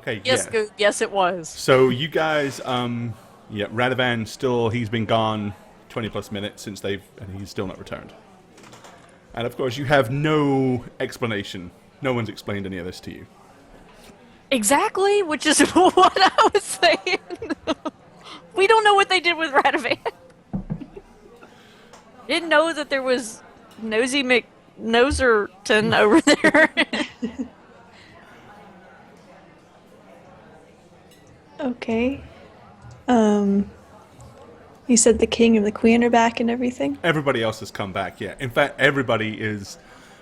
Okay, Yes, yeah. yes, it was. So you guys, yeah, Radovan still, he's been gone 20 plus minutes and he's still not returned. And of course, you have no explanation. No one's explained any of this to you. Exactly, which is what I was saying. We don't know what they did with Radovan. Didn't know that there was Nosy McNoserton over there. Okay. Um, you said the king and the queen are back and everything? Everybody else has come back, yeah. In fact, everybody is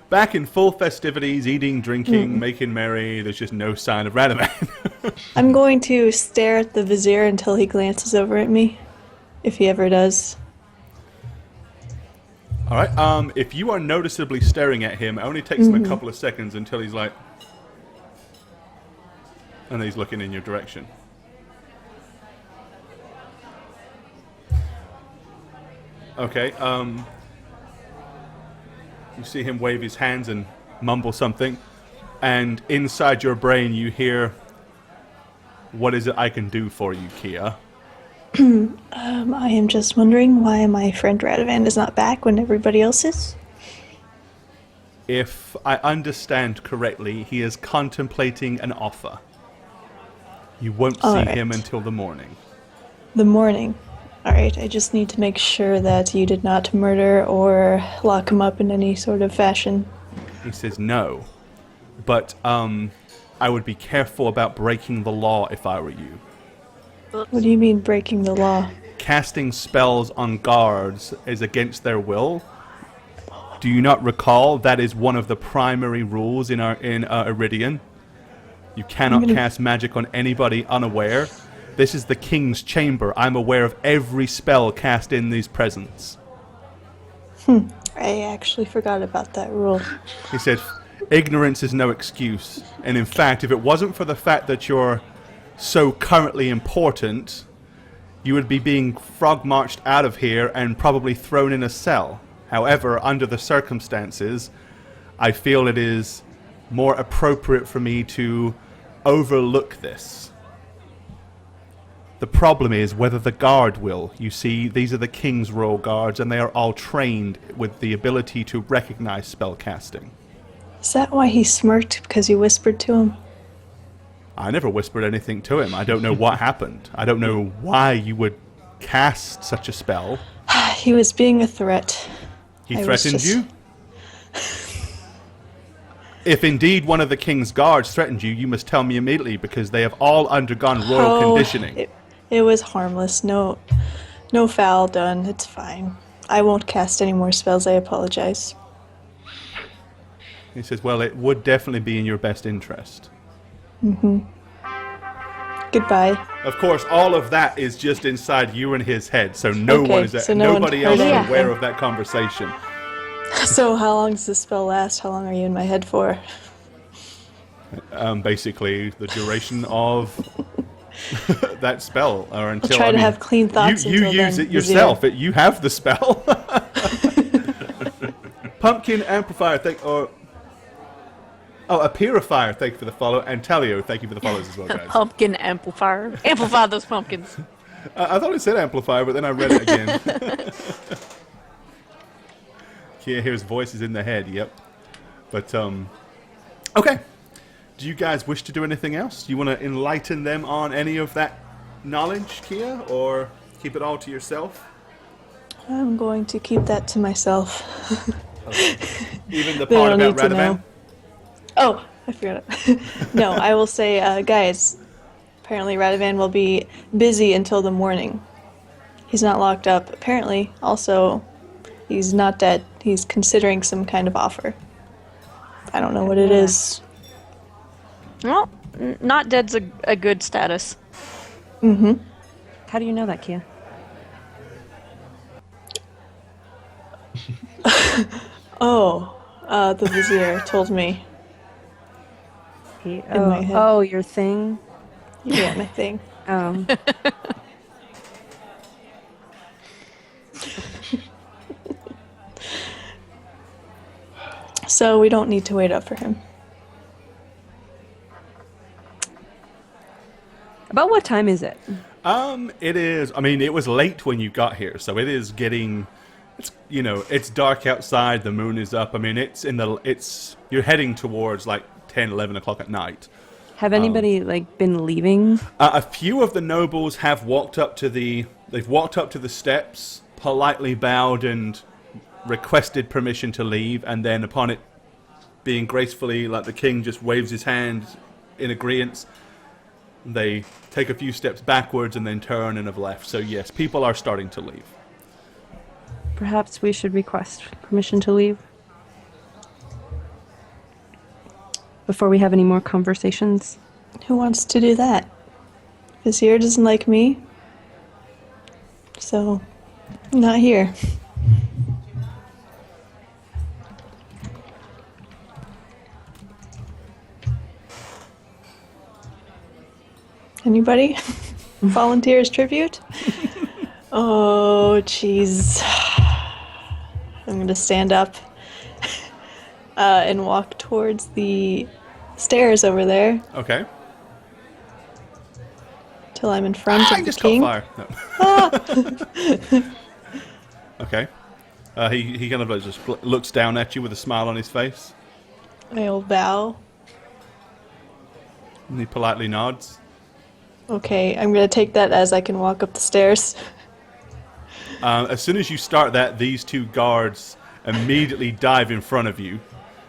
back in full festivities, eating, drinking, making merry. There's just no sign of Radovan. I'm going to stare at the vizier until he glances over at me, if he ever does. All right. If you are noticeably staring at him, it only takes him a couple of seconds until he's like, and then he's looking in your direction. Okay. You see him wave his hands and mumble something, and inside your brain you hear, "What is it I can do for you, Kia?" I am just wondering why my friend Radovan is not back when everybody else is. If I understand correctly, he is contemplating an offer. You won't see him until the morning. The morning. Alright, I just need to make sure that you did not murder or lock him up in any sort of fashion. He says no, but I would be careful about breaking the law if I were you. What do you mean breaking the law? Casting spells on guards is against their will. Do you not recall that is one of the primary rules in Iridian? You cannot cast magic on anybody unaware. This is the king's chamber. I'm aware of every spell cast in these presence. I actually forgot about that rule. He said, ignorance is no excuse. And in fact, if it wasn't for the fact that you're so currently important, you would be being frog-marched out of here and probably thrown in a cell. However, under the circumstances, I feel it is more appropriate for me to overlook this. The problem is whether the guard will. You see, these are the King's Royal Guards, and they are all trained with the ability to recognize spell casting. Is that why he smirked because you whispered to him? I never whispered anything to him. I don't know what happened. I don't know why you would cast such a spell. He was being a threat. He threatened you? If indeed one of the King's Guards threatened you, you must tell me immediately, because they have all undergone royal conditioning. It was harmless. No foul done. It's fine. I won't cast any more spells. I apologize. He says, well, it would definitely be in your best interest. Goodbye. Of course, all of that is just inside you and his head, so nobody else is aware of that conversation. So how long does this spell last? How long are you in my head for? Basically, the duration of that spell, or until I'll try to have clean thoughts. You use it yourself. You have the spell. Pumpkin Amplifier, a Purifier, thank you for the follow, and Talio, thank you for the follows as well, guys. Pumpkin amplifier. Amplify those pumpkins. I thought it said Amplifier, but then I read it again. Kia hears voices in the head, yep. But, okay. Do you guys wish to do anything else? Do you want to enlighten them on any of that knowledge, Kia, or keep it all to yourself? I'm going to keep that to myself. Okay. Even the part about Radovan? Oh, I forgot it. No, I will say, guys, apparently Radovan will be busy until the morning. He's not locked up. Apparently, also, he's not dead. He's considering some kind of offer. I don't know what it is. Well, not dead's a good status. Mm-hmm. How do you know that, Kia? The vizier told me. In my head. Oh, your thing? Yeah, my thing. So we don't need to wait up for him. About what time is it? It is. I mean, it was late when you got here, so it is getting. It's dark outside. The moon is up. I mean, you're heading towards like 10, 11 o'clock at night. Have anybody been leaving? A few of the nobles have walked up to the. They've walked up to the steps, politely bowed, and requested permission to leave. And then, upon it being gracefully, like the king just waves his hand in agreement, they take a few steps backwards and then turn and have left. So yes, people are starting to leave. Perhaps we should request permission to leave before we have any more conversations. Who wants to do that? Vizier doesn't like me. So, I'm not here. Anybody? Volunteer as tribute? Oh, jeez. I'm going to stand up and walk towards the stairs over there Okay. till I'm in front I of the just king. caught fire. No. Okay. He kind of just looks down at you with a smile on his face, I'll bow. and he politely nods. Okay, I'm going to take that as I can walk up the stairs. As soon as you start that, these two guards immediately dive in front of you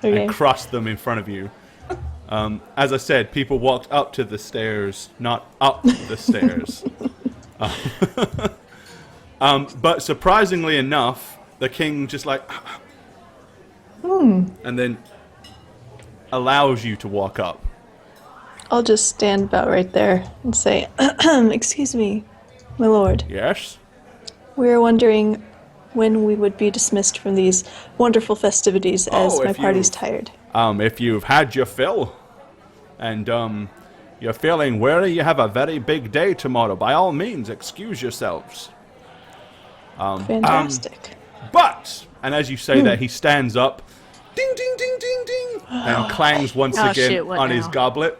Okay. and cross them in front of you. As I said, people walked up to the stairs, not up the stairs. But surprisingly enough, the king just and then allows you to walk up. I'll just stand about right there and say, excuse me, my lord. Yes? We were wondering when we would be dismissed from these wonderful festivities as Oh, my if party's you- tired. If you've had your fill, and you're feeling weary, you have a very big day tomorrow. By all means, excuse yourselves. Fantastic. But, and as you say that, he stands up, ding, ding, ding, ding, ding, and clangs once Oh, again shit, what on his now? goblet.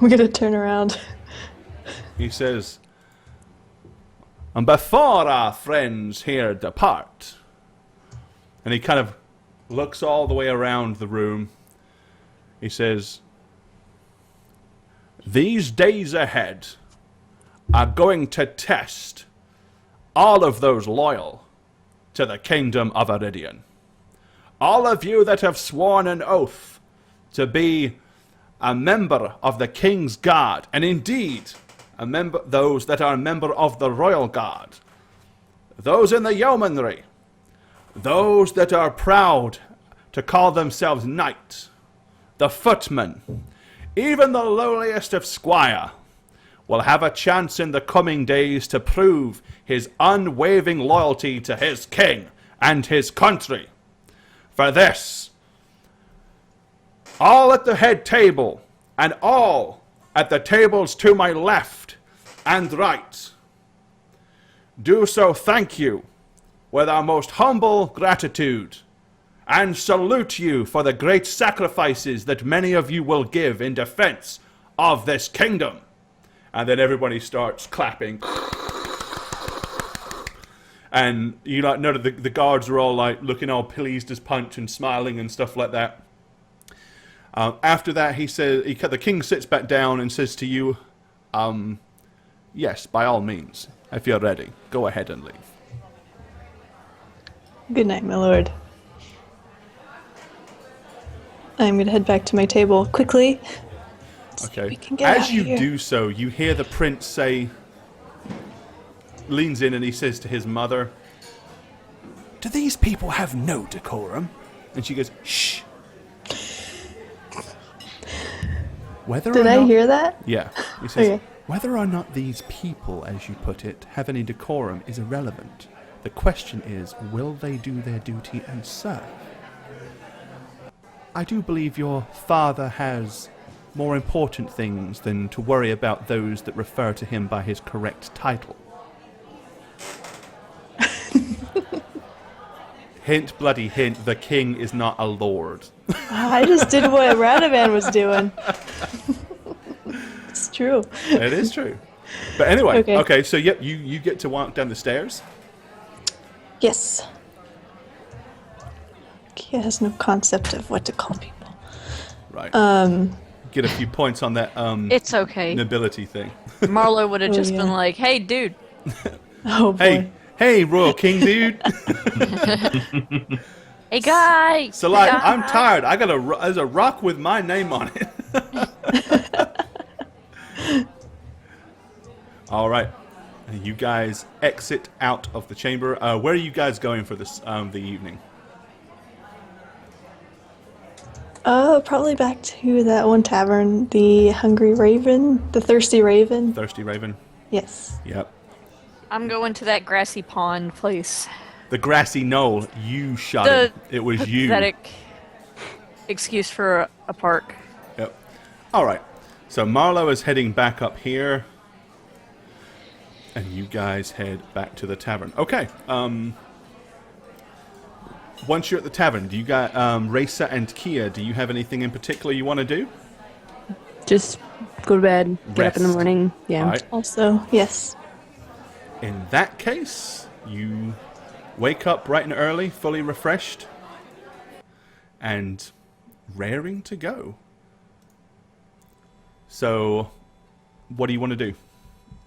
We're going to turn around. He says, and before our friends here depart, and he kind of looks all the way around the room, he says, these days ahead are going to test all of those loyal to the kingdom of Iridian. All of you that have sworn an oath to be a member of the King's Guard, and indeed those that are a member of the Royal Guard, those in the yeomanry, those that are proud to call themselves knight, the footman, even the lowliest of squire, will have a chance in the coming days to prove his unwavering loyalty to his king and his country. For this, all at the head table, and all at the tables to my left and right, do so thank you with our most humble gratitude, and salute you for the great sacrifices that many of you will give in defense of this kingdom. And then everybody starts clapping. And none of the guards are all looking all pleased as punch and smiling and stuff like that. After that, he says, the king sits back down and says to you, yes, by all means, if you're ready, go ahead and leave. Good night, my lord. I'm going to head back to my table quickly. Okay. We can get As out you of here. do so, you hear the prince leans in and he says to his mother, do these people have no decorum? And she goes, shh. Did I hear that? Yeah. He says, Okay. whether or not these people, as you put it, have any decorum is irrelevant. The question is, will they do their duty and serve? I do believe your father has more important things than to worry about those that refer to him by his correct title. Hint, bloody hint, the king is not a lord. I just did what Radovan was doing. It's true. It is true. But anyway, Okay. okay, so yep, you get to walk down the stairs. Yes. He has no concept of what to call people. Right. Get a few points on that It's okay. nobility thing. Marlo would have Oh, just yeah. been like, "Hey, dude." Oh boy. Hey, Royal King dude. Hey, guy. So like, Hey, I'm guy. tired. There's a rock with my name on it. All right. And you guys exit out of the chamber. Where are you guys going for this the evening? Probably back to that one tavern, the Hungry Raven, the Thirsty Raven. Thirsty Raven. Yes. Yep. I'm going to that grassy pond place. The grassy knoll. You shot The him. It was you. pathetic excuse for a park. Yep. All right. So Marlo is heading back up here, and you guys head back to the tavern. Okay. Once you're at the tavern, do you got Raisa and Kia? Do you have anything in particular you want to do? Just go to bed, get up in the Rest. morning. Yeah. All right. Also, yes. In that case, you wake up bright and early, fully refreshed, and raring to go. So, what do you want to do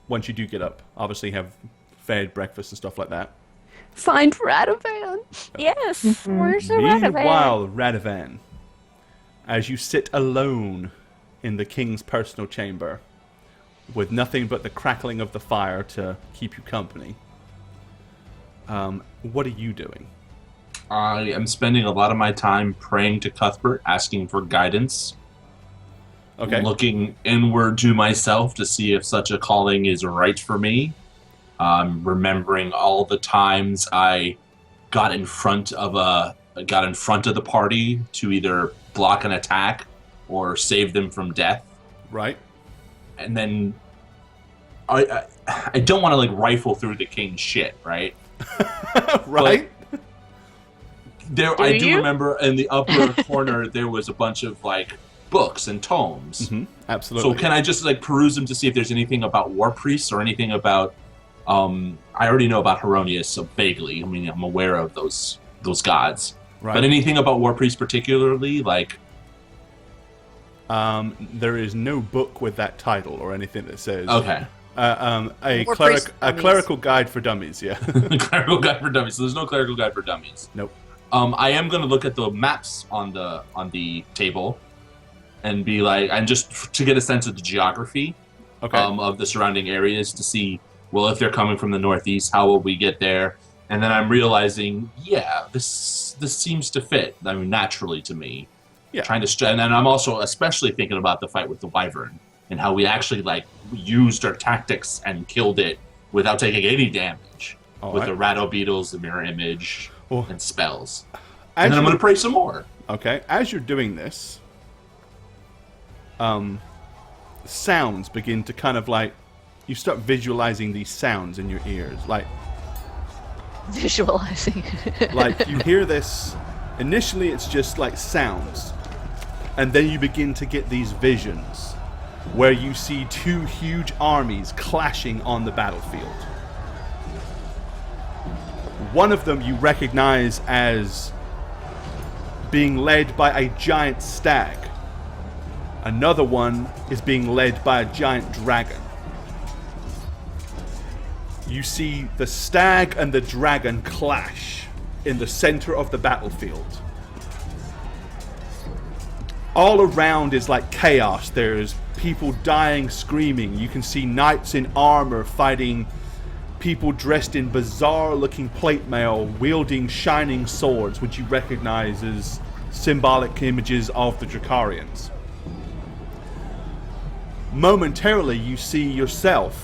once you do get up? Obviously, have fed breakfast and stuff like that. Find Radovan. Yes. Where's the Radovan? Meanwhile, Radovan, as you sit alone in the king's personal chamber, with nothing but the crackling of the fire to keep you company, what are you doing? I am spending a lot of my time praying to Cuthbert, asking for guidance, Okay. looking inward to myself to see if such a calling is right for me. Remembering all the times I got in front of the party to either block an attack or save them from death. Right. And then I don't want to like rifle through the king's shit, right? Right. I Do do you? remember in the upper corner there was a bunch of like books and tomes. Absolutely. So can I just like peruse them to see if there's anything about war priests or anything about? I already know about Heronius, so vaguely. I mean, I'm aware of those gods. Right. But anything about war priests particularly, like There is no book with that title or anything that says. okay, A War priest dummies. clerical guide for dummies. Yeah. clerical guide for dummies. So there's no clerical guide for dummies. Nope. I am going to look at the maps on the table and be like, and just to get a sense of the geography Okay. of the surrounding areas to see, well, if they're coming from the northeast, how will we get there? And then I'm realizing, yeah, this seems to fit. I mean, naturally to me. Yeah. Trying to, and then I'm also especially thinking about the fight with the Wyvern and how we actually like used our tactics and killed it without taking any damage All with right. the Rattle Beetles, the Mirror Image, Well, and spells. as And then I'm you- going to pray some more. Okay, as you're doing this, sounds begin to kind of like, you start visualizing these sounds in your ears. Like Visualizing. you hear this, initially it's just like sounds, and then you begin to get these visions where you see two huge armies clashing on the battlefield. One of them you recognize as being led by a giant stag. Another one is being led by a giant dragon. You see the stag and the dragon clash in the center of the battlefield. All around is like chaos. There's people dying, screaming. You can see knights in armor fighting people dressed in bizarre-looking plate mail, wielding shining swords, which you recognize as symbolic images of the Drakharians. Momentarily, you see yourself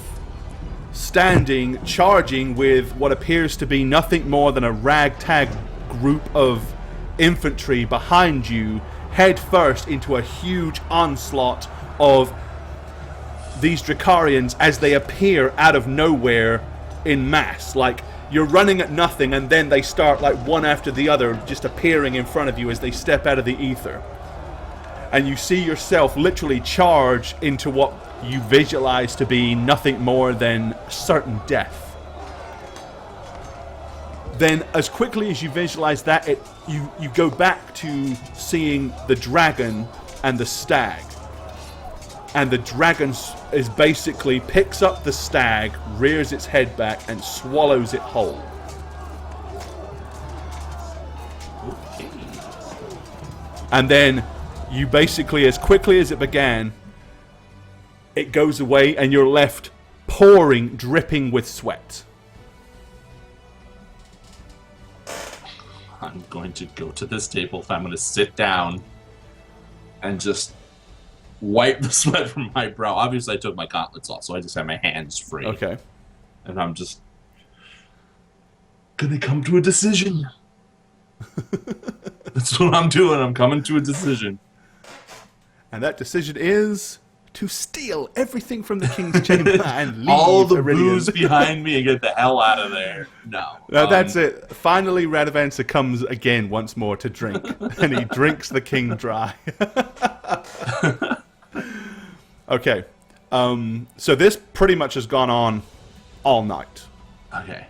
standing, charging with what appears to be nothing more than a ragtag group of infantry behind you, head first into a huge onslaught of these Drakharians as they appear out of nowhere in mass. Like, you're running at nothing, and then they start, like, one after the other, just appearing in front of you as they step out of the ether. And you see yourself literally charge into what you visualize to be nothing more than certain death. Then, as quickly as you visualize that, you go back to seeing the dragon and the stag. And the dragon is basically picks up the stag, rears its head back, and swallows it whole. Okay. And then you basically, as quickly as it began, it goes away and you're left pouring, dripping with sweat. I'm going to go to this table. I'm going to sit down and just wipe the sweat from my brow. Obviously, I took my gauntlets off, so I just have my hands free. Okay. And I'm just gonna come to a decision. That's what I'm doing. I'm coming to a decision. And that decision is to steal everything from the king's chamber and leave All the Iridian. booze behind me and get the hell out of there. No. That's it. Finally, Radovan succumbs again once more to drink. And he drinks the king dry. Okay. So this pretty much has gone on all night. Okay.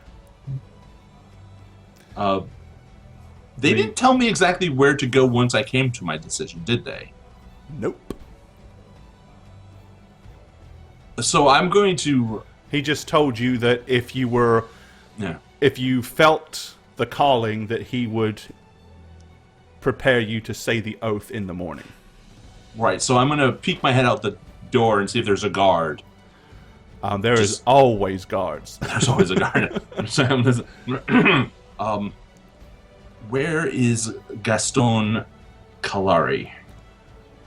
They didn't tell me exactly where to go once I came to my decision, did they? Nope. So I'm going to... He just told you that if you were... Yeah. If you felt the calling, that he would prepare you to say the oath in the morning. Right, so I'm going to peek my head out the door and see if there's a guard. There is always guards. There's always a guard. So I'm just- where is Gaston Calari?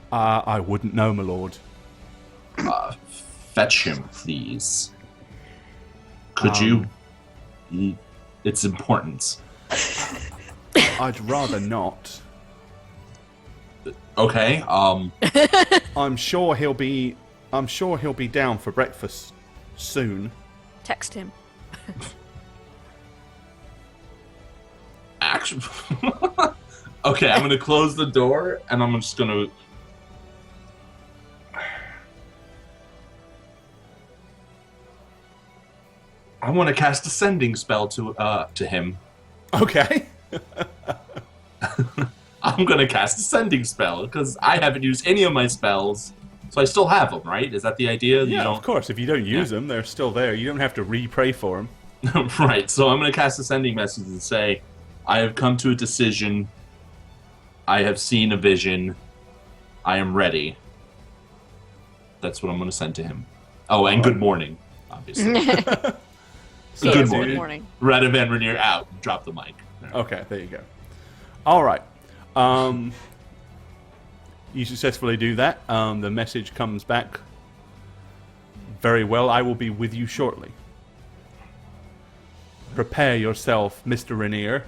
I wouldn't know, my lord. Fetch him, please. Could you? It's important. I'd rather not. Okay. I'm sure he'll be down for breakfast soon. Text him. Actually, okay. I'm gonna close the door and I'm just gonna. I want to cast a sending spell to him. Okay. I'm gonna cast a sending spell because I haven't used any of my spells, so I still have them. Right? Is that the idea? Yeah, of course. If you don't use them, they're still there. You don't have to re-pray for them. Right. So I'm gonna cast a sending message and say, "I have come to a decision. I have seen a vision. I am ready." That's what I'm gonna send to him. Oh, and good morning, obviously. See Good you morning. Good morning. Radovan Rainier out. Drop the mic. Okay, there you go. All right. You successfully do that. The message comes back. Very well. I will be with you shortly. Prepare yourself, Mr. Rainier.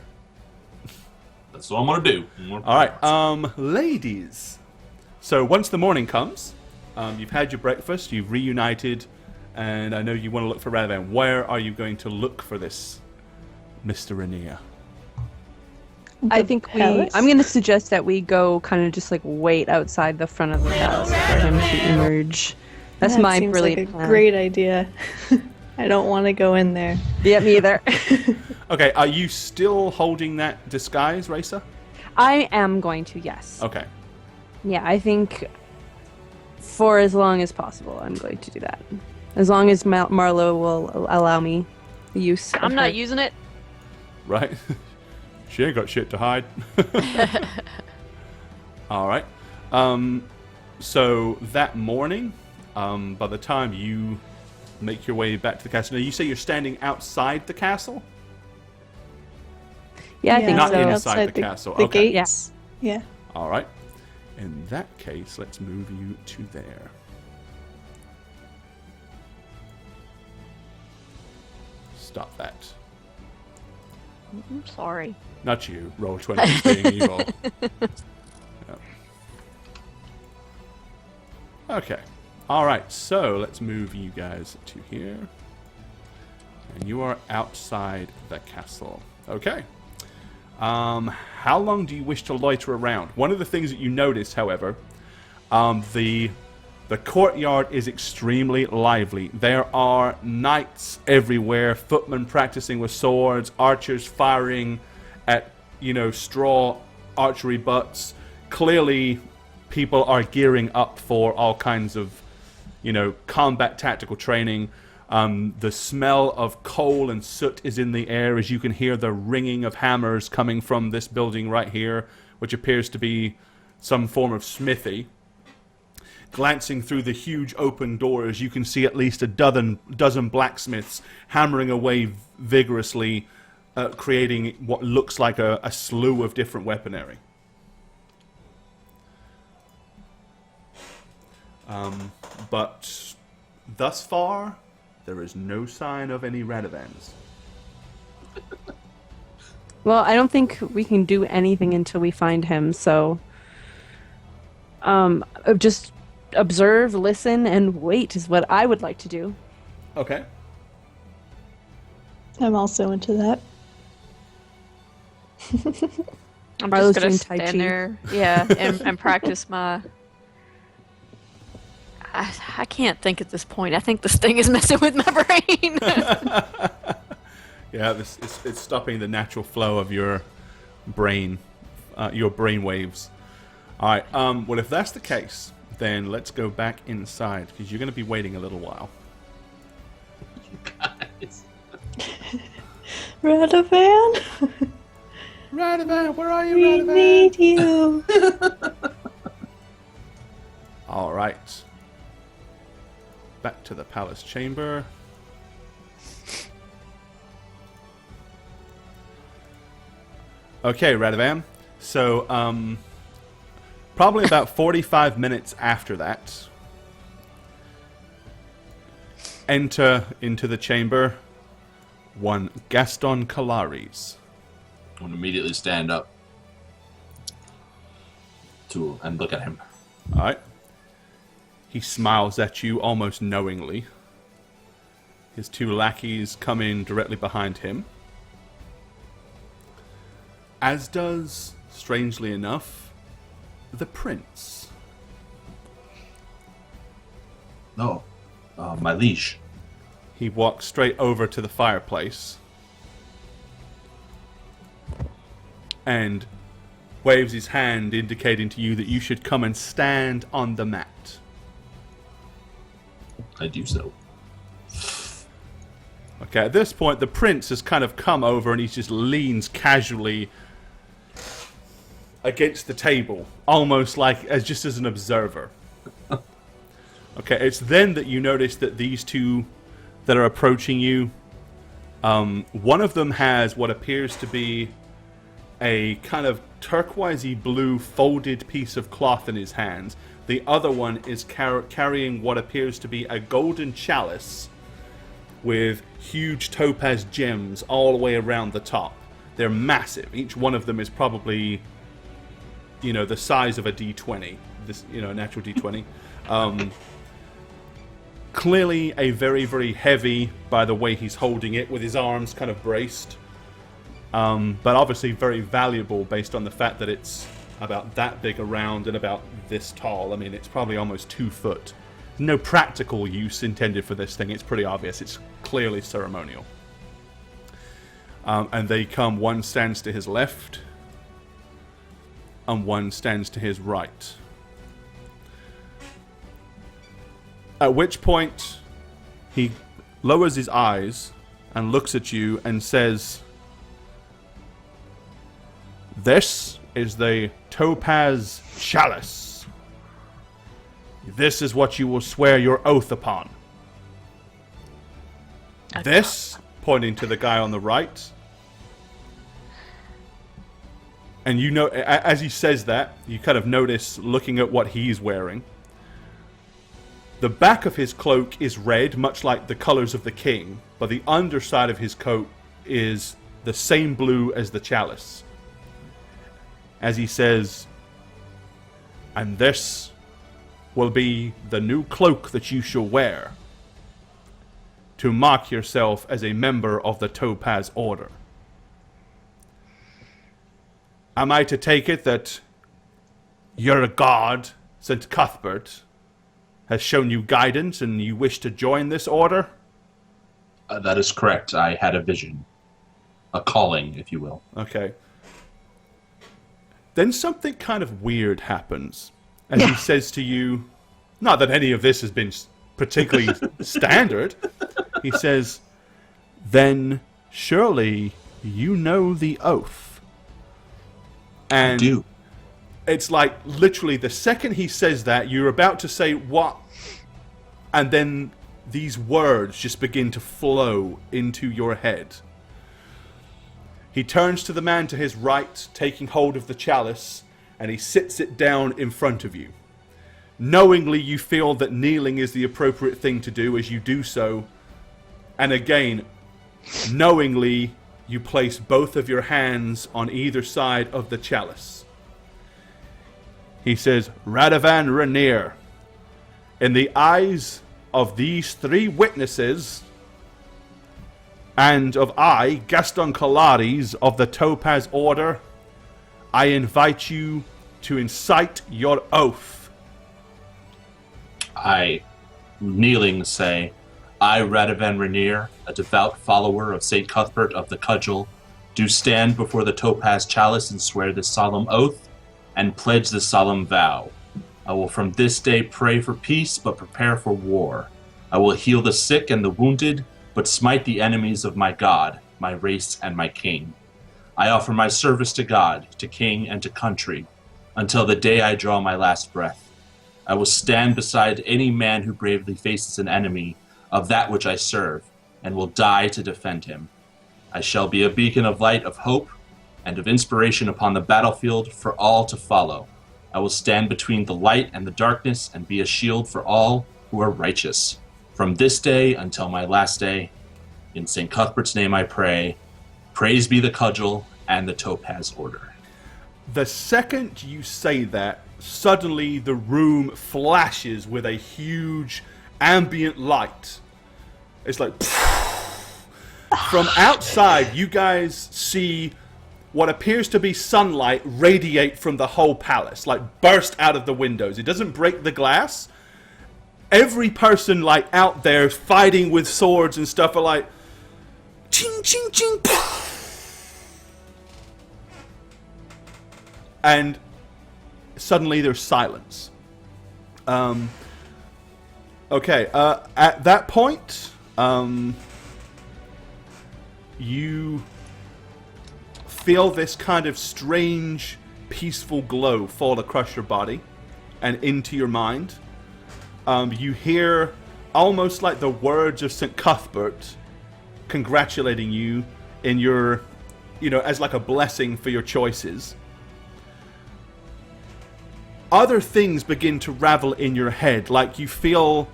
That's what I'm gonna do. All right, ladies. So once the morning comes, you've had your breakfast, you've reunited, and I know you want to look for Radovan. Where are you going to look for this, Mr. Rainier? I think palace? I'm going to suggest that we go kind of just like wait outside the front of the palace for him to emerge. That's That my seems brilliant like a plan. great idea. I don't want to go in there. Yeah, me either. Okay, are you still holding that disguise, Racer? I am going to, yes. Okay. Yeah, I think for as long as possible, I'm going to do that. As long as Marlo will allow me the use. I'm not using it. Right? She ain't got shit to hide. All right. So that morning, by the time you make your way back to the castle, now you say you're standing outside the castle? Yeah, I think Not so. inside the castle. The Okay. gates. Yeah. All right. In that case, let's move you to there. Stop that. I'm sorry. Not you. Roll 20 is being evil. Yep. Okay. All right. So let's move you guys to here. And you are outside the castle. Okay. How long do you wish to loiter around? One of the things that you notice, however, the The courtyard is extremely lively. There are knights everywhere, footmen practicing with swords, archers firing at, straw archery butts. Clearly, people are gearing up for all kinds of, combat tactical training. The smell of coal and soot is in the air as you can hear the ringing of hammers coming from this building right here, which appears to be some form of smithy. Glancing through the huge open doors, you can see at least a dozen blacksmiths hammering away vigorously, creating what looks like a slew of different weaponry. But thus far, there is no sign of any Radivans. Well, I don't think we can do anything until we find him, so just observe, listen, and wait is what I would like to do. Okay. I'm also into that. I'm Marlo's just gonna doing Tai Chi. stand there, and practice my. I can't think at this point. I think this thing is messing with my brain. Yeah, it's stopping the natural flow of your brain waves. All right. Well, if that's the case, then let's go back inside because you're going to be waiting a little while. Guys. Radovan? Radovan, where are you, We Radovan? need you. All right. Back to the palace chamber. Okay, Radovan. So, probably about 45 minutes after that, enter into the chamber one Gaston Calaris. I'm going to immediately stand up and look at him. All right. He smiles at you almost knowingly. His two lackeys come in directly behind him. As does, strangely enough, the prince. No, my liege. He walks straight over to the fireplace and waves his hand, indicating to you that you should come and stand on the mat. I do so. Okay, at this point, the prince has kind of come over and he just leans casually against the table, almost like just as an observer. Okay, it's then that you notice that these two that are approaching you, one of them has what appears to be a kind of turquoisey blue folded piece of cloth in his hands. The other one is carrying what appears to be a golden chalice with huge topaz gems all the way around the top. They're massive. Each one of them is probably, the size of a D20. This, natural D20. Clearly a very, very heavy by the way he's holding it with his arms kind of braced. But obviously very valuable based on the fact that it's about that big around and about this tall. I mean, it's probably almost 2 foot. No practical use intended for this thing. It's pretty obvious. It's clearly ceremonial. And they come, one stands to his left, and one stands to his right. At which point, he lowers his eyes and looks at you and says, "This is the topaz chalice. This is what you will swear your oath upon." This, pointing to the guy on the right. And as he says that, you kind of notice, looking at what he's wearing, the back of his cloak is red, much like the colors of the king, but the underside of his coat is the same blue as the chalice. As he says, "And this will be the new cloak that you shall wear to mark yourself as a member of the Topaz Order. Am I to take it that you're a god, St. Cuthbert, has shown you guidance and you wish to join this order? That is correct. I had a vision. A calling, if you will. Okay. Then something kind of weird happens. And he says to you, not that any of this has been particularly standard, he says, then surely you know the oath. And I do. it's like literally the second he says that, you're about to say what, and then these words just begin to flow into your head. He turns to the man to his right, taking hold of the chalice, and he sits it down in front of you. Knowingly, you feel that kneeling is the appropriate thing to do as you do so. And again, knowingly, you place both of your hands on either side of the chalice. He says, Radovan Rainier, in the eyes of these three witnesses, and of I, Gaston Calaris of the Topaz Order, I invite you to incite your oath. I, kneeling, say, I, Radovan Rainier, a devout follower of St. Cuthbert of the Cudgel, do stand before the Topaz Chalice and swear this solemn oath, and pledge this solemn vow. I will from this day pray for peace, but prepare for war. I will heal the sick and the wounded, but smite the enemies of my God, my race, and my king. I offer my service to God, to king, and to country, until the day I draw my last breath. I will stand beside any man who bravely faces an enemy of that which I serve, and will die to defend him. I shall be a beacon of light, of hope, and of inspiration upon the battlefield for all to follow. I will stand between the light and the darkness, and be a shield for all who are righteous. From this day until my last day, in St. Cuthbert's name I pray, praise be the Cudgel and the Topaz Order. The second you say that, suddenly the room flashes with a huge ambient light. It's like... From outside, you guys see what appears to be sunlight radiate from the whole palace, like burst out of the windows. It doesn't break the glass. Every person like out there fighting with swords and stuff are like ching ching ching, and suddenly there's silence. Okay, at that point, you feel this kind of strange, peaceful glow fall across your body and into your mind. You hear almost like the words of St. Cuthbert congratulating you in your, as like a blessing for your choices. Other things begin to ravel in your head, like you feel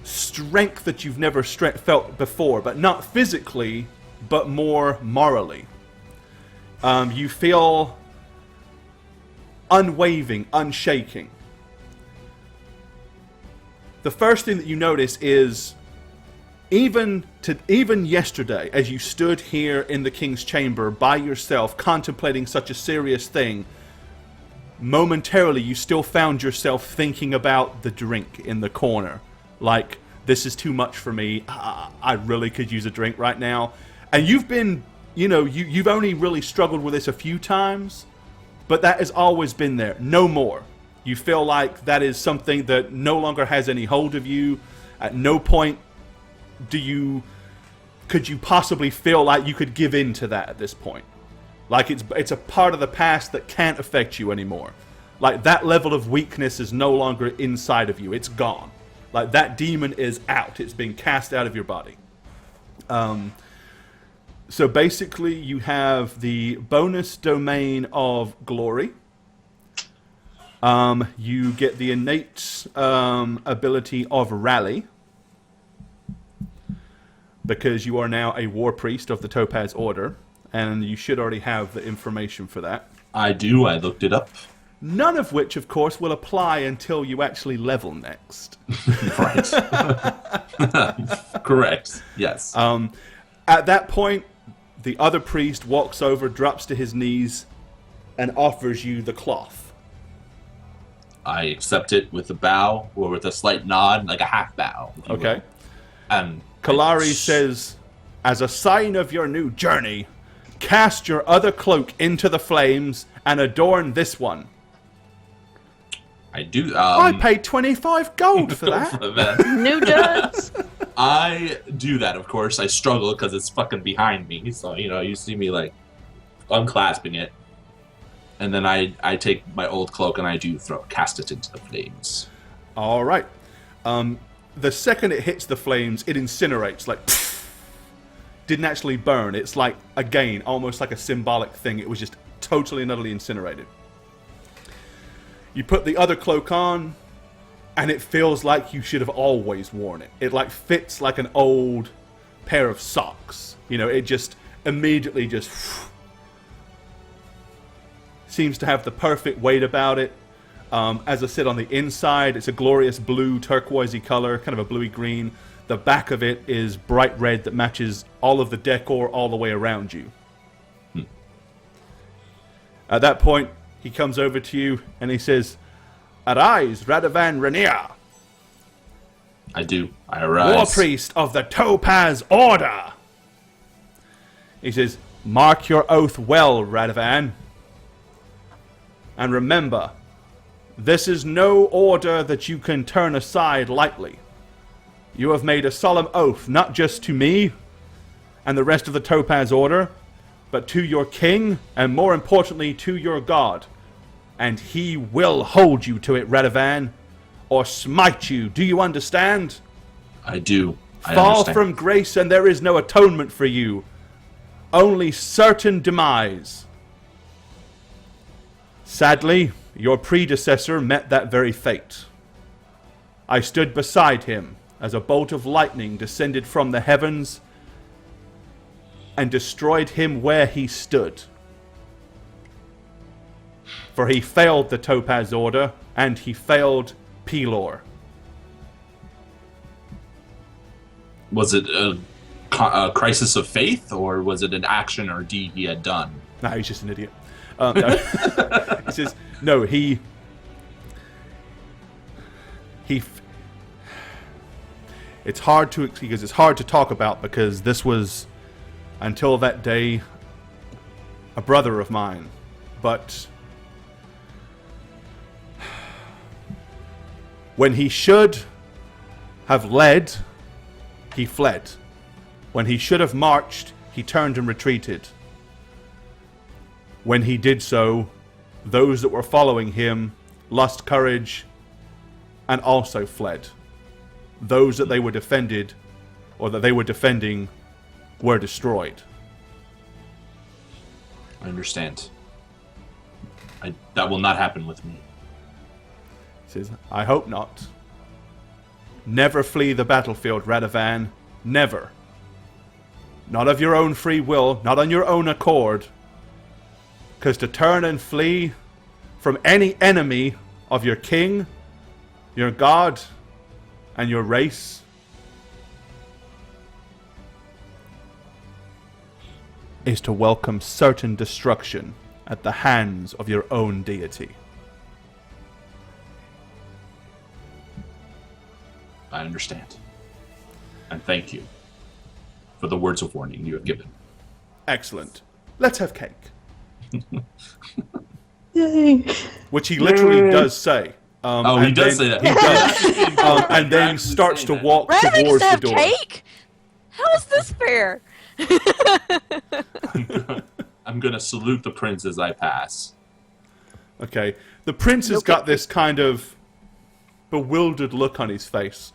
strength that you've never felt before, but not physically, but more morally. You feel unwavering, unshaking. The first thing that you notice is, even yesterday, as you stood here in the King's Chamber by yourself, contemplating such a serious thing, momentarily you still found yourself thinking about the drink in the corner. Like, this is too much for me. I really could use a drink right now. And you've been, you've only really struggled with this a few times, but that has always been there. No more. You feel like that is something that no longer has any hold of you. At no point could you possibly feel like you could give in to that at this point. Like it's a part of the past that can't affect you anymore. Like that level of weakness is no longer inside of you. It's gone. Like that demon is out. It's been cast out of your body. So basically you have the bonus domain of glory. You get the innate ability of rally, because you are now a war priest of the Topaz Order, and you should already have the information for that. I do. I looked it up. None of which, of course, will apply until you actually level next. Right. Correct. Yes. At that point, the other priest walks over, drops to his knees, and offers you the cloth. I accept it with a bow or with a slight nod, like a half bow. if you Okay. will. And Kalari says, as a sign of your new journey, cast your other cloak into the flames and adorn this one. I do. I paid 25 gold for that. New duds. I do that, of course. I struggle because it's fucking behind me. So, you see me, like, unclasping it. And then I take my old cloak and I do cast it into the flames. All right. The second it hits the flames, it incinerates, like, pfft. Didn't actually burn. It's like, again, almost like a symbolic thing. It was just totally and utterly incinerated. You put the other cloak on, and it feels like you should have always worn it. It, like, fits like an old pair of socks. It just immediately just seems to have the perfect weight about it. As I said, on the inside, it's a glorious blue, turquoisey color, kind of a bluey green. The back of it is bright red that matches all of the decor all the way around you. At that point, he comes over to you and he says, "Arise, Radovan Rainier, I do. I arise. War Priest of the Topaz Order." He says, "Mark your oath well, Radovan. And remember, this is no order that you can turn aside lightly. You have made a solemn oath, not just to me and the rest of the Topaz Order, but to your king, and more importantly, to your god. And he will hold you to it, Radovan, or smite you. Do you understand? I do. I Fall understand. from grace, and there is no atonement for you. Only certain demise. Sadly, your predecessor met that very fate. I stood beside him as a bolt of lightning descended from the heavens and destroyed him where he stood. For he failed the Topaz Order, and he failed Pelor." Was it a crisis of faith, or was it an action or deed he had done? No, he's just an idiot. No. He says, no, he it's hard to talk about because this was, until that day, a brother of mine. But when he should have led, he fled. When he should have marched, he turned and retreated. When he did so, those that were following him lost courage and also fled. Those that they were defended, or that they were defending, were destroyed. I understand. That will not happen with me. He says, "I hope not. Never flee the battlefield, Radovan. Never. Not of your own free will, not on your own accord. Because to turn and flee from any enemy of your king, your god, and your race is to welcome certain destruction at the hands of your own deity." I understand. And thank you for the words of warning you have given. Excellent. Let's have cake. Yay. Which he literally does say. He does say that. He does. And then starts to walk Rabbit towards the have door. cake? How is this fair? I'm going to salute the prince as I pass. Okay. The prince has got this kind of bewildered look on his face.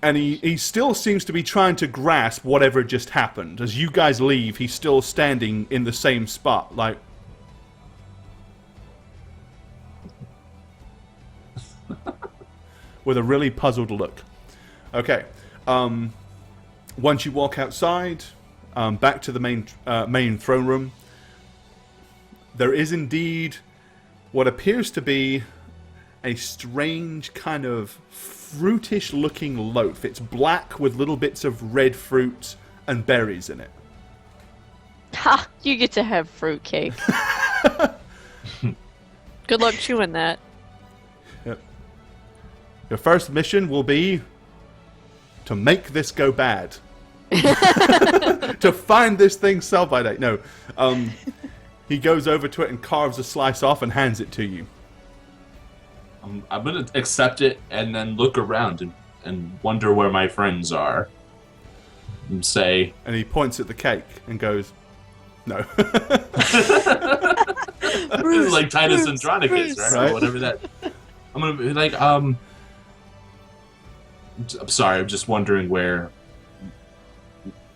And he still seems to be trying to grasp whatever just happened. As you guys leave, he's still standing in the same spot, like... with a really puzzled look. Okay. Once you walk outside, back to the main throne room, there is indeed what appears to be a strange kind of fruitish looking loaf. It's black with little bits of red fruit and berries in it. Ha! You get to have fruitcake. Good luck chewing that. Yep. Your first mission will be to make this go bad. To find this thing sell by date. No. He goes over to it and carves a slice off and hands it to you. I'm gonna accept it and then look around and wonder where my friends are. And say, And he points at the cake and goes, no. It's like Titus Andronicus, right? Right. Or whatever that. I'm gonna be like, I'm sorry, I'm just wondering where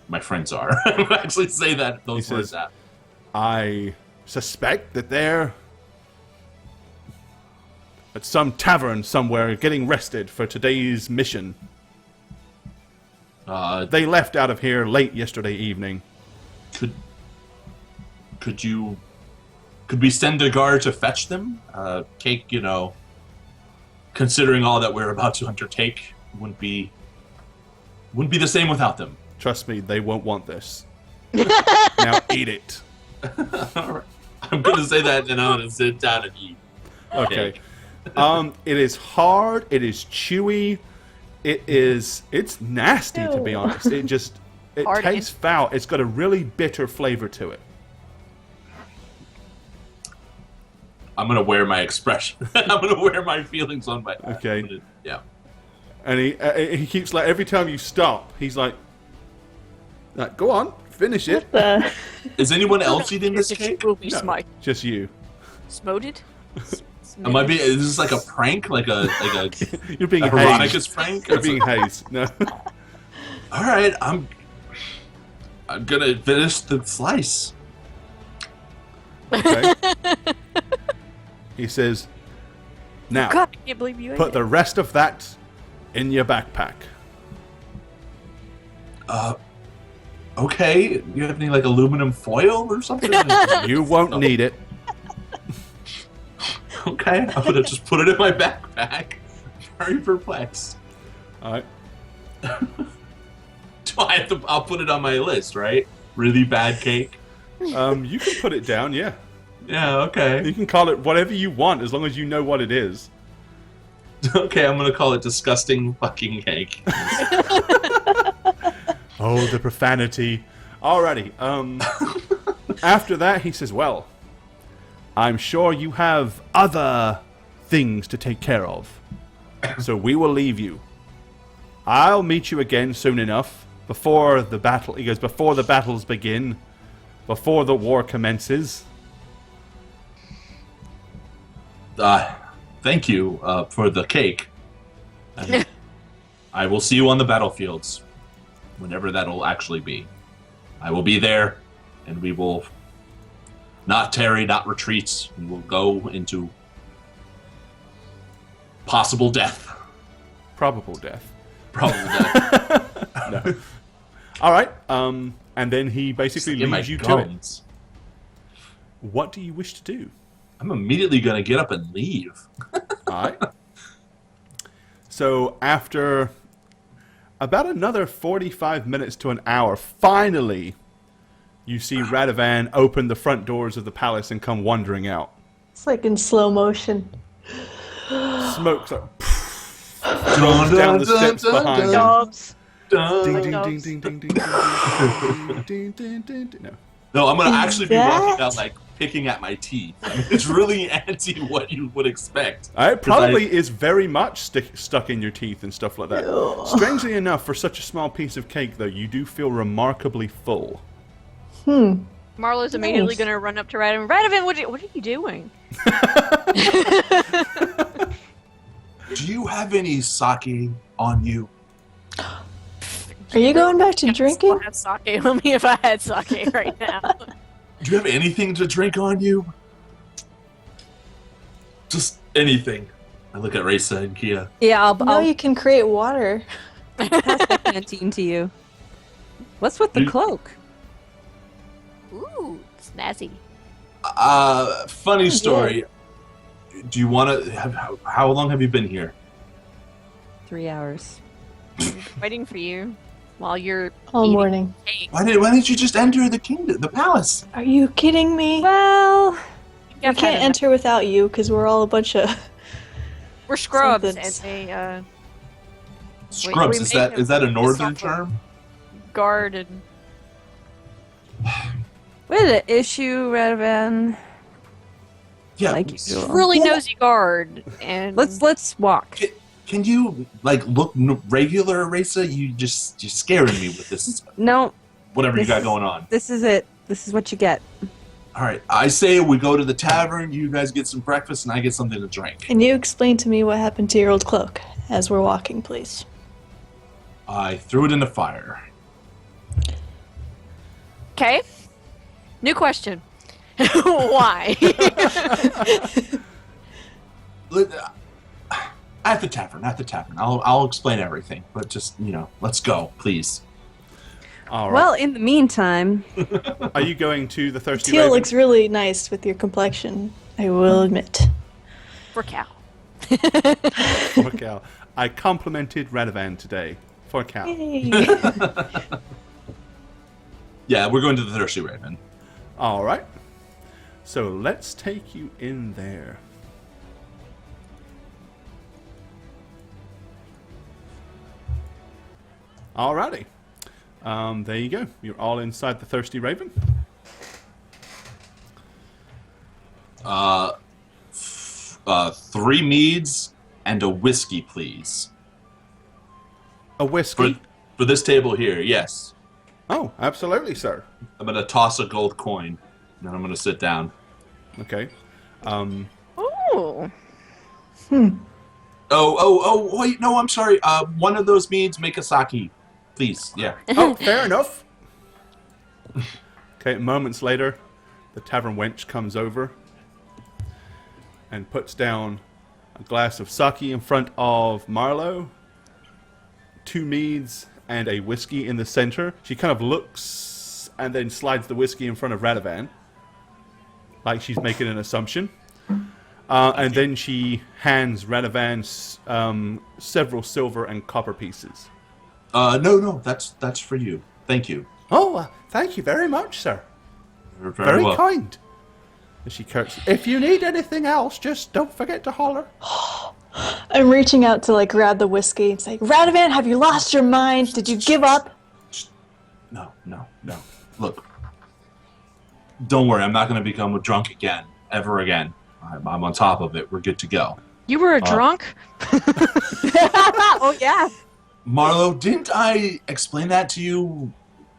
my friends are. I'm gonna actually say that those He words says, out. I suspect that they're at some tavern somewhere getting rested for today's mission. They left out of here late yesterday evening. Could we send a guard to fetch them? Cake, considering all that we're about to undertake, wouldn't be the same without them. Trust me, they won't want this. Now eat it. I'm gonna say that, and I'm gonna sit down and eat. Okay. It is hard. It is chewy. It's nasty, to be Ew. honest. It Hard and- tastes foul. It's got a really bitter flavor to it. I'm gonna wear my expression. I'm gonna wear my feelings on my. Okay. Yeah. And he keeps like every time you stop, he's like, go on, finish it. Is anyone else eating this It's cake? will be No, just you. smoted. Am I being? Is this like a prank? Like a You're being a hazed. Veronicus prank? You're being hazed. No. All right, I'm gonna finish the slice. Okay. He says, now God, I can't believe you ate put it. the rest of that in your backpack. Okay. You have any like aluminum foil or something? You won't need it. Okay, I'm gonna just put it in my backpack. Very perplexed. All right. I'll put it on my list, right? Really bad cake. You can put it down, yeah. Yeah. Okay. You can call it whatever you want as long as you know what it is. Okay, I'm gonna call it disgusting fucking cake. Oh, the profanity. Alrighty. After that, he says, well, I'm sure you have other things to take care of. So we will leave you. I'll meet you again soon enough. Before the battle. He goes, before the battles begin. Before the war commences. Thank you for the cake. And I will see you on the battlefields, whenever that'll actually be. I will be there, and we will not tarry, not retreat. We will go into possible death. Probable death. Probable death. No. Alright. And then he basically In my leads you to it. gums. What do you wish to do? I'm immediately going to get up and leave. Alright. So after about another 45 minutes to an hour, finally you see Radovan open the front doors of the palace and come wandering out. It's like in slow motion. Smoke's like Dun, down the steps behind him. Dogs. dun. Ding ding ding ding ding ding ding ding ding ding ding. No. No, I'm going to actually be walking That? out like picking at my teeth. I mean, it's really anti what you would expect. It probably is very much stuck in your teeth and stuff like that. Ew. Strangely enough, for such a small piece of cake, though, you do feel remarkably full. Marlo's immediately Nice. going to run up to Radovan. Radovan, what are you doing? Do you have any sake on you? Are you going back to drinking? I have sake. Let me if I had sake right now. Do you have anything to drink on you? Just anything. I look at Raisa and Kia. Yeah, I'll, No, you can create water. pass the canteen to you. What's with the You- cloak? Ooh, snazzy. Funny story. Do you want to have? How long have you been here? 3 hours. Waiting for you while you're All eating morning. cake. Why didn't you just enter the kingdom, the palace? Are you kidding me? Well, Yeah, We can't enter without you because we're all a bunch of. We're scrubs, and somethings. they Scrubs, we is make that them a northern piss off term? guard and We had an issue, Radavan. Yeah. Like usual. really nosy guard. And Let's walk. Can you like look regular, Raisa? You're scaring me with this. No, Whatever you This got is- going on. this is it. This is what you get. All right, I say we go to the tavern. You guys get some breakfast, and I get something to drink. Can you explain to me what happened to your old cloak as we're walking, please? I threw it in the fire. okay. New question. Why? At the tavern. I'll explain everything, but just let's go, please. All right. Well, in the meantime, Are you going to the Thirsty Teal Raven? looks really nice with your complexion, I will admit. For Cal. For Cal. I complimented Radovan today. For Cal. Yay. Yeah, we're going to the Thirsty Raven. All right. So let's take you in there. Alrighty. There you go. You're all inside the Thirsty Raven. Three meads and a whiskey, please. A whiskey. For this table here, yes. Oh, absolutely, sir. I'm gonna toss a gold coin, and then I'm gonna sit down. Okay. Ooh. Oh, wait, no, I'm sorry. One of those meads, make a sake. Please, yeah. Oh, fair enough. Okay, moments later, the tavern wench comes over and puts down a glass of sake in front of Marlowe, two meads, and a whiskey in the center. She kind of looks and then slides the whiskey in front of Radovan, like she's making an assumption. And then she hands Radovan several silver and copper pieces. No, that's for you. Thank you. Oh, thank you very much, sir. You're Very welcome. kind. And she curtsies. If you need anything else, just don't forget to holler. I'm reaching out to grab the whiskey. It's like, Radovan, have you lost your mind? Did you give up? No. Look, don't worry. I'm not going to become a drunk again, ever again. I'm on top of it. We're good to go. You were a drunk? oh yeah, Marlo, didn't I explain that to you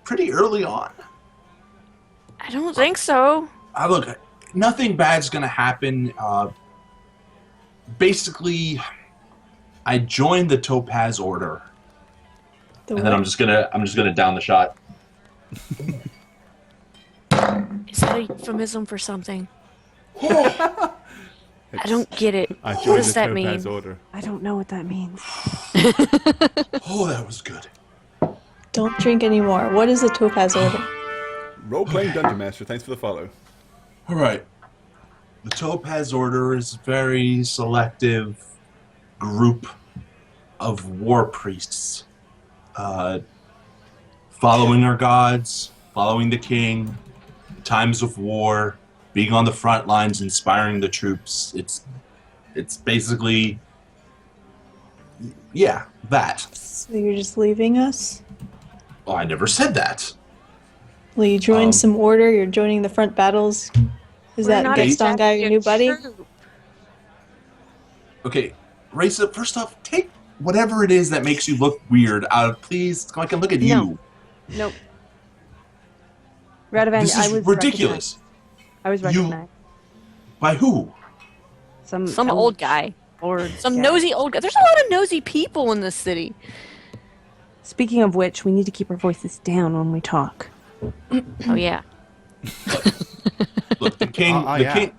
pretty early on? I don't think so. Look, nothing bad's going to happen. Basically, I joined the Topaz Order, The and then I'm what? just gonna down the shot. Is that a euphemism for something? I don't get it. I What joined does the that Topaz mean? Order. I don't know what that means. Oh, that was good. Don't drink anymore. What is the Topaz Order? Role-playing Dungeon Master, thanks for the follow. All right. The Topaz Order is a very selective group of war priests, following our gods, following the king, in times of war, being on the front lines, inspiring the troops. It's basically, yeah, that. So you're just leaving us? Oh, I never said that. Will you join Um, some order? You're joining the front battles? Is We're that not Gaston guy exactly your a new buddy? troop. Okay, Raisa, first off, take whatever it is that makes you look weird out of, please, so I can look at you. No. Nope. Radovan, This I is was ridiculous. I was You- recognized. By who? Some elf old guy. Or Some guy. nosy old guy. There's a lot of nosy people in this city. Speaking of which, we need to keep our voices down when we talk. Oh, yeah. Look, the king. Yeah. King.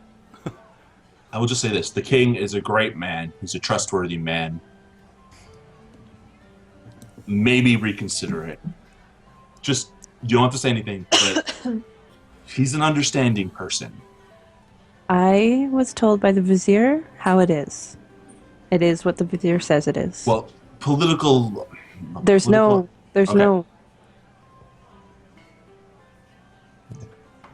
I will just say this: the king is a great man. He's a trustworthy man. Maybe reconsider it. Just you don't have to say anything, but he's an understanding person. I was told by the vizier how it is. It is what the vizier says it is. Well, political. there's political- no Okay.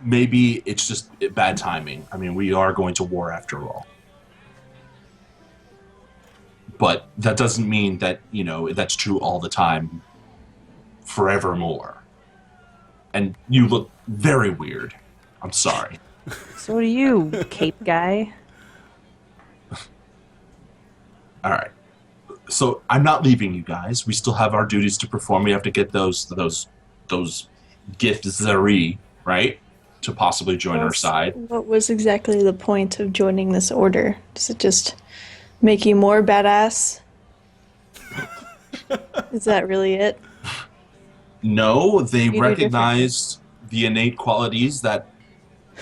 maybe it's just bad timing. I mean, we are going to war after all. But that doesn't mean that, that's true all the time, forevermore. And you look very weird. I'm sorry. So do you, cape guy. All right. So I'm not leaving you guys. We still have our duties to perform. We have to get those gifts, right? To possibly join our side. What was exactly the point of joining this order? Does it just make you more badass? Is that really it? No, they You do recognized the innate qualities that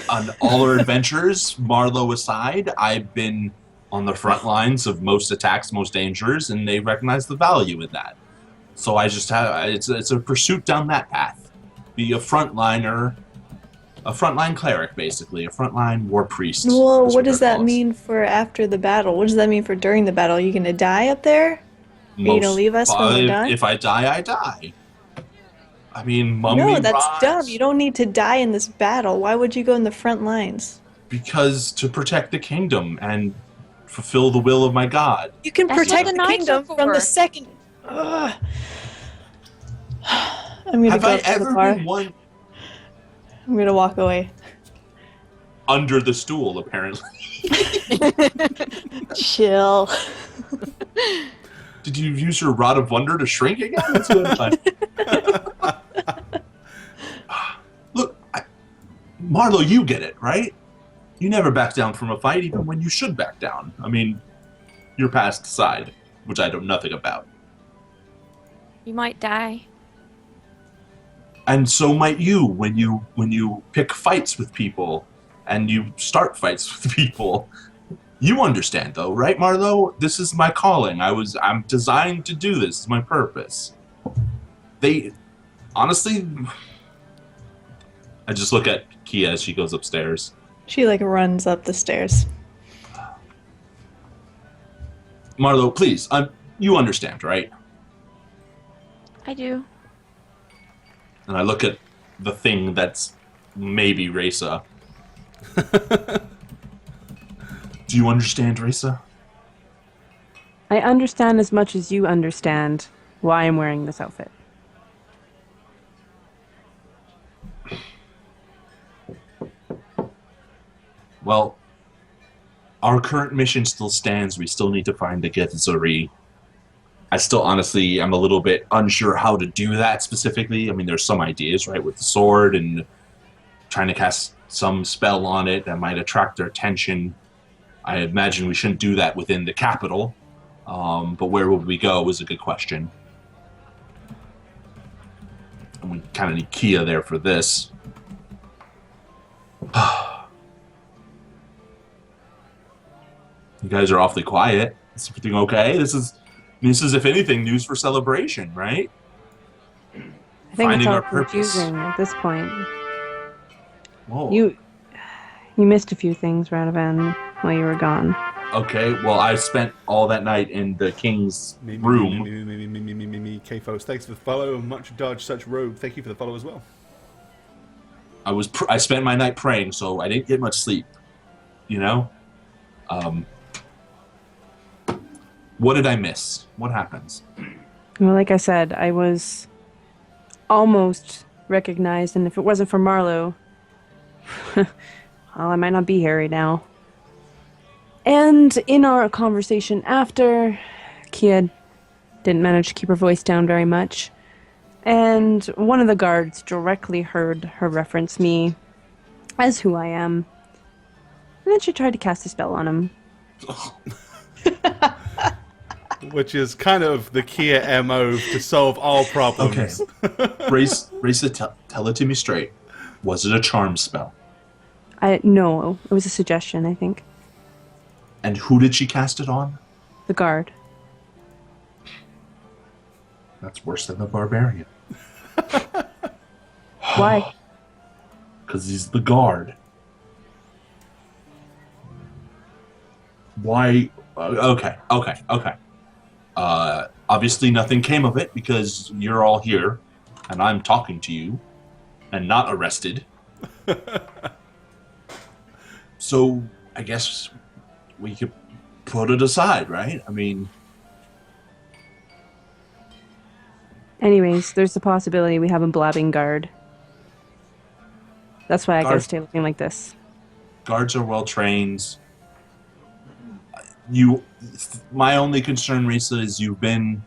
on all our adventures, Marlowe aside, I've been on the front lines of most attacks, most dangers, and they recognize the value in that. So I just have, it's a pursuit down that path. Be a frontliner, a frontline cleric, basically, a frontline war priest. Well, is what does they're that called. mean for after the battle? What does that mean for during the battle? Are you gonna die up there? Are you gonna leave us when we're done? If I die, I die. I mean, mummy No, that's rods, dumb. You don't need to die in this battle. Why would you go in the front lines? because to protect the kingdom and fulfill the will of my god. You can That's protect what the the knights kingdom are from the for. second. Ugh. I'm gonna Have go I up to the ever bar. been one I'm gonna walk away. under the stool, apparently? Chill. Did you use your rod of wonder to shrink again? What's going on? Look, Marlowe, you get it, right? You never back down from a fight, even when you should back down. I mean, you're past side, which I know nothing about. You might die. And so might you when you pick fights with people and you start fights with people. You understand though, right, Marlowe? This is my calling. I'm designed to do this. It's my purpose. They honestly, I just look at Kia as she goes upstairs. She like runs up the stairs. Marlowe, please, you understand, right? I do. And I look at the thing that's maybe Reza. Do you understand, Reza? I understand as much as you understand why I'm wearing this outfit. Well, our current mission still stands. We still need to find the Githzari. I still honestly am a little bit unsure how to do that specifically. I mean, there's some ideas, right, with the sword and trying to cast some spell on it that might attract their attention. I imagine we shouldn't do that within the capital, but where would we go is a good question. And we kind of need Kia there for this. You guys are awfully quiet. Is everything okay? This is, if anything, news for celebration, right? I think Finding it's all our purpose. confusing at this point. Whoa. You missed a few things, Radovan, while you were gone. Okay, well, I spent all that night in the king's room. Me, K-Fos. Thanks for the follow. Much dodge, such rogue. Thank you for the follow as well. I spent my night praying, so I didn't get much sleep. You know? What did I miss? What happens? Well, like I said, I was almost recognized, and if it wasn't for Marlowe, well, I might not be here right now. And in our conversation after, Kia didn't manage to keep her voice down very much, and one of the guards directly heard her reference me as who I am, and then she tried to cast a spell on him. Which is kind of the Kia MO to solve all problems. Okay. Race, tell it to me straight. Was it a charm spell? No, it was a suggestion, I think. And who did she cast it on? The guard. That's worse than the barbarian. Why? Because he's the guard. Why? Okay. Obviously nothing came of it because you're all here and I'm talking to you and not arrested. So I guess we could put it aside, right? I mean, Anyways, there's the possibility we have a blabbing guard. That's why I gotta Guard- stay looking like this. guards are well trained. My only concern, Risa, is you've been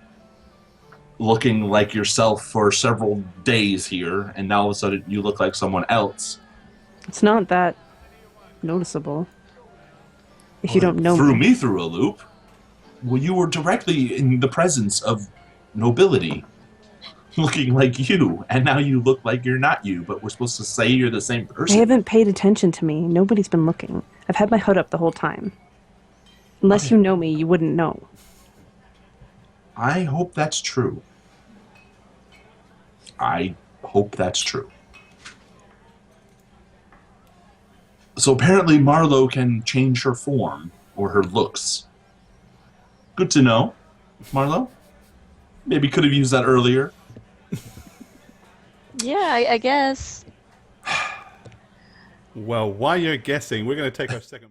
looking like yourself for several days here, and now all of a sudden you look like someone else. It's not that noticeable. If you don't know Threw me. me through a loop. Well, you were directly in the presence of nobility, looking like you, and now you look like you're not you, but we're supposed to say you're the same They person. haven't paid attention to me. Nobody's been looking. I've had my hood up the whole time. Unless you know me, you wouldn't know. I hope that's true. I hope that's true. So apparently Marlowe can change her form or her looks. Good to know, Marlowe. Maybe could have used that earlier. Yeah, I guess. Well, while you're guessing, we're going to take our second.